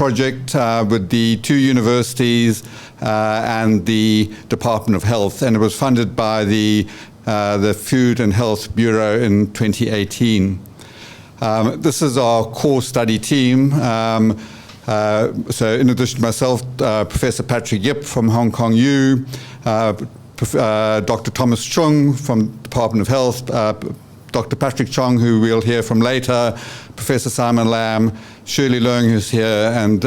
project with the 2 universities and the Department of Health, and it was funded by the Food and Health Bureau in 2018. This is our core study team. So in addition to myself, Professor Patrick Yip from Hong Kong U, Dr. Thomas Chung from Department of Health, Dr. Patrick Chong, who we'll hear from later, Professor Simon Lam, Shirley Leung, who's here, and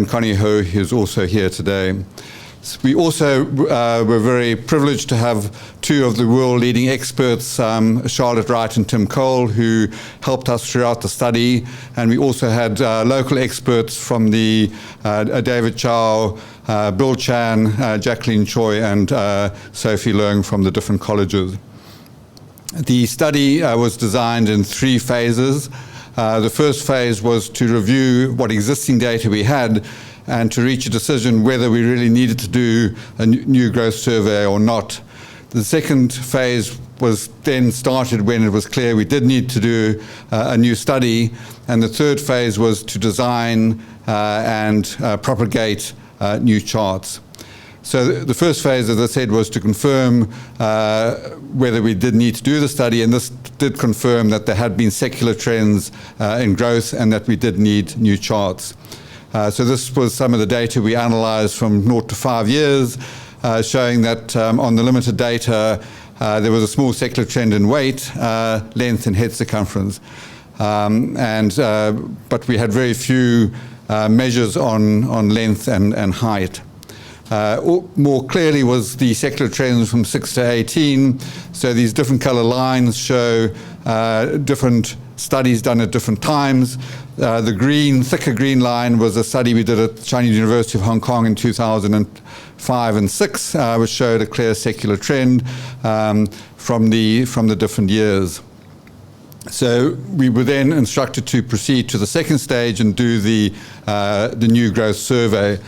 Connie Ho, who's also here today. We also were very privileged to have 2 of the world-leading experts, Charlotte Wright and Tim Cole, who helped us throughout the study. And we also had local experts from the David Chow, Bill Chan, Jacqueline Choi, and Sophie Leung from the different colleges. The study was designed in 3 phases. The first phase was to review what existing data we had and to reach a decision whether we really needed to do a new growth survey or not. The second phase was then started when it was clear we did need to do a new study, and the third phase was to design and propagate new charts. So the first phase, as I said, was to confirm whether we did need to do the study, and this did confirm that there had been secular trends in growth and that we did need new charts. So this was some of the data we analyzed from 0 to 5 years, showing that on the limited data, there was a small secular trend in weight, length, and head circumference. But we had very few measures on length and height. More clearly was the secular trends from 6 to 18. So these different color lines show different studies done at different times. The green, thicker green line was a study we did at Chinese University of Hong Kong in 2005 and 6, which showed a clear secular trend from the different years. So we were then instructed to proceed to the second stage and do the new growth survey.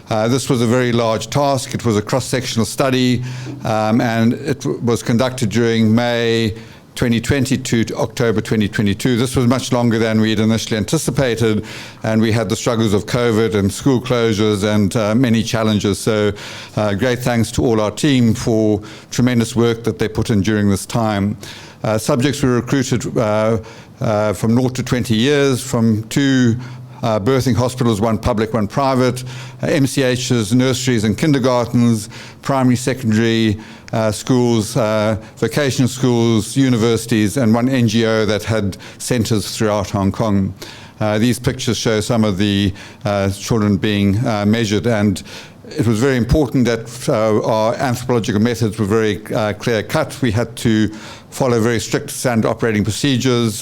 This was a very large task. It was a cross-sectional study, and it was conducted during May 2020 to October 2022. This was much longer than we had initially anticipated, and we had the struggles of COVID and school closures and many challenges. So great thanks to all our team for tremendous work that they put in during this time. Subjects were recruited from 0 to 20 years from 2 birthing hospitals, 1 public, 1 private, MCHs, nurseries and kindergartens, primary, secondary schools, vocational schools, universities, and 1 NGO that had centers throughout Hong Kong. These pictures show some of the children being measured, and it was very important that our anthropological methods were very clear-cut. We had to follow very strict standard operating procedures,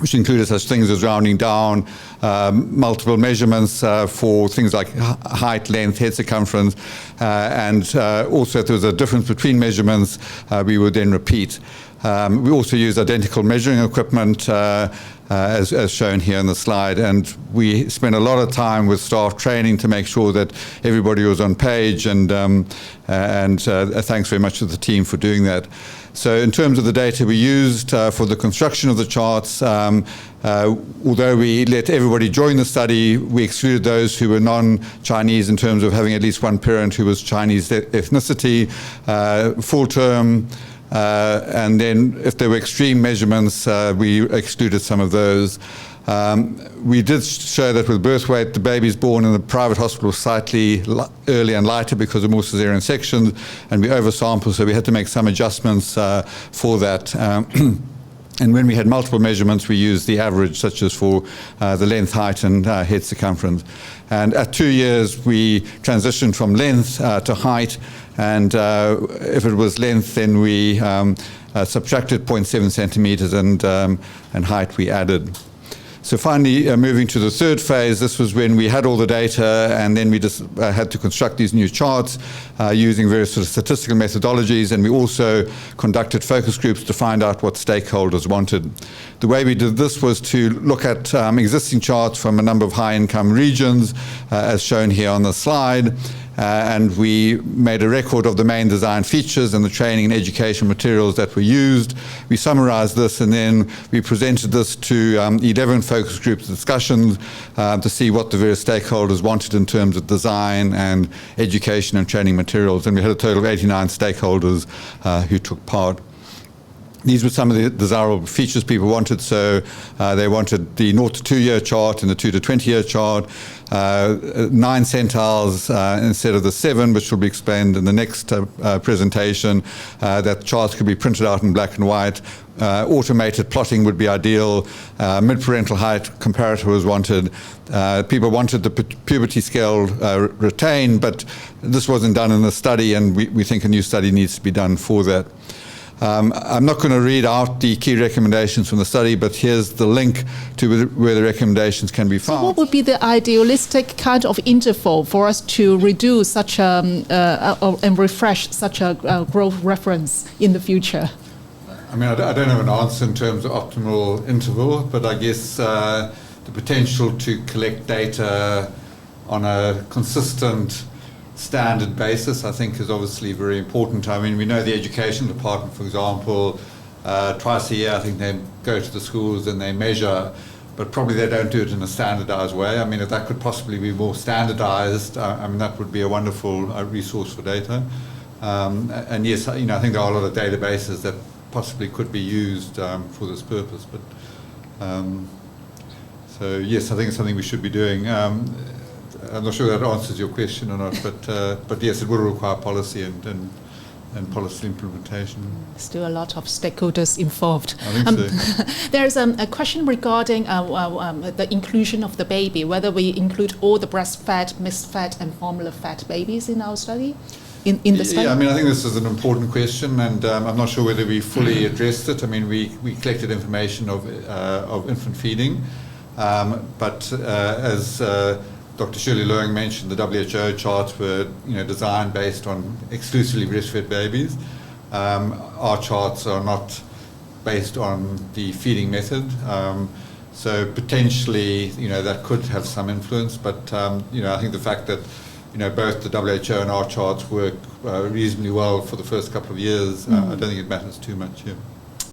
which included such things as rounding down, multiple measurements for things like height, length, head circumference, and also if there was a difference between measurements, we would then repeat. We also used identical measuring equipment, as shown here on the slide, and we spent a lot of time with staff training to make sure that everybody was on page, and thanks very much to the team for doing that. So in terms of the data we used for the construction of the charts, although we let everybody join the study, we excluded those who were non-Chinese in terms of having at least 1 parent who was Chinese ethnicity, full term, and then if there were extreme measurements, we excluded some of those. We did show that with birth weight, the babies born in the private hospital were slightly earlier and lighter because of more cesarean sections, and we oversampled, so we had to make some adjustments for that. And when we had multiple measurements, we used the average, such as for the length, height, and head circumference. And at 2 years, we transitioned from length to height, and if it was length, then we subtracted 0.7 centimeters, and height we added. So finally, moving to the third phase, this was when we had all the data, and then we just had to construct these new charts using various sort of statistical methodologies, and we also conducted focus groups to find out what stakeholders wanted. The way we did this was to look at existing charts from a number of high-income regions, as shown here on the slide, and we made a record of the main design features and the training and education materials that were used. We summarized this, and then we presented this to 11 focus group discussions to see what the various stakeholders wanted in terms of design and education and training materials. And we had a total of 89 stakeholders who took part. These were some of the desirable features people wanted. So they wanted the 0 to 2 year chart and the 2 to 20 year chart, 9 centiles instead of the 7, which will be explained in the next presentation. That charts could be printed out in black and white. Automated plotting would be ideal. Mid-parental height comparator was wanted. People wanted the puberty scale retained, but this wasn't done in the study, and we think a new study needs to be done for that. I'm not going to read out the key recommendations from the study, but here's the link to where the recommendations can be found. So what would be the idealistic kind of interval for us to reduce such and refresh such a growth reference in the future? I mean, I don't have an answer in terms of optimal interval, but I guess the potential to collect data on a consistent standard basis, I think, is obviously very important. I mean, we know the education department, for example, twice a year, I think they go to the schools and they measure, but probably they don't do it in a standardized way. I mean, if that could possibly be more standardized, I mean, that would be a wonderful resource for data. And yes, I think there are a lot of databases that possibly could be used for this purpose. But so yes, I think it's something we should be doing. I'm not sure that answers your question or not, but yes, it will require policy and policy implementation. Still a lot of stakeholders involved. I think so. There's a question regarding the inclusion of the baby, whether we include all the breastfed, mixed-fed, and formula-fed babies in our study. In the study? Yeah, I mean, I think this is an important question, and I'm not sure whether we fully addressed it. I mean, we collected information of infant feeding, but as Dr. Shirley Loewen mentioned, the WHO charts were designed based on exclusively breastfed babies. Our charts are not based on the feeding method, so potentially that could have some influence. But I think the fact that both the WHO and our charts work reasonably well for the first couple of years, I don't think it matters too much here.